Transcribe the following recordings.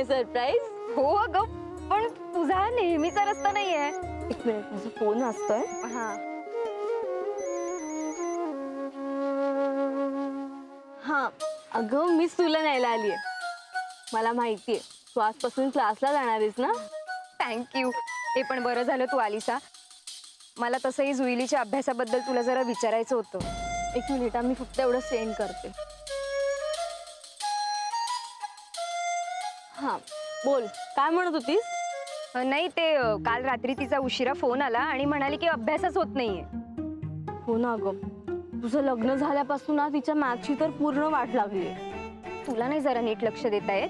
आहे सरप्राईज. हो अगं, पण तुझा नेहमीचा रस्ता नाहीये. एक मिनिट, माझा फोन वाजतोय. हा हा, अगं मीच तुला न्यायला आलीये. मला माहितीये तू आजपासून क्लासला जाणार आहेस ना. थँक्यू. हे पण बरं झालं तू आलीसा. मला तसंही जुईलीच्या अभ्यासाबद्दल तुला जरा विचारायचं होतं. एक मिनिट, मी फक्त एवढं सेंड करते. हा बोल, काय म्हणत होतीस. नाही ते काल रात्री तिचा उशिरा फोन आला आणि म्हणाली की अभ्यासच होत नाहीये. हो ना ग, तुझं लग्न झाल्यापासून ना तिच्या मॅथची तर पूर्ण वाट लागली. तुला नाही जरा नीट लक्ष देता येत.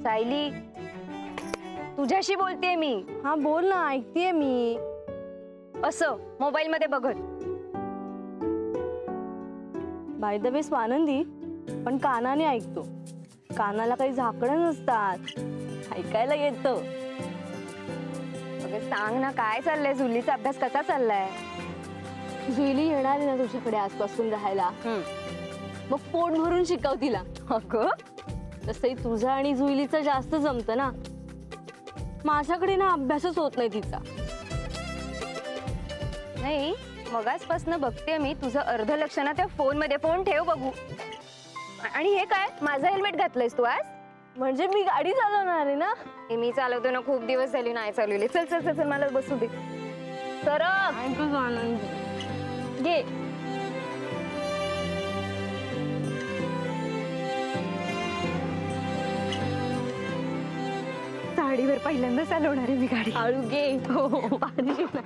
सायली, तुझ्याशी बोलतेय मी. हा बोल ना, ऐकतेय मी. असं मोबाईल मध्ये बघत. बाय द वे स्वानंदी, पण कानाने ऐकतो. कानाला काही झाकणं नसतात, ऐकायला येतं. अगं सांग ना, काय चाललंय? जुलीचा अभ्यास कसा चाललाय? जुईली येणार आहे ना तुझ्याकडे आजपासून राहायला. मग पोट भरून शिकव तिला. अगं तसंही तुझं आणि जुईलीचं जास्त जमतं ना. माझ्याकडे ना अभ्यासच होत नाही तिचा. नाही, मगाचपासून बघते मी तुझं अर्ध लक्ष ना त्या फोन मध्ये. फोन ठेव बघू. आणि हे काय, माझं हेल्मेट घातलंयस तू आज? म्हणजे मी गाडी चालवणार आहे ना. हे मी चालवतो ना, खूप दिवस झाले नाही चालवले. चल चल चल चल, मला बसू दे. सरक. ऐकू आनंद घे. साडीवर पहिल्यांदा चालवणार आहे मी गाडी. हळू घे. हो, पाहिजे ना.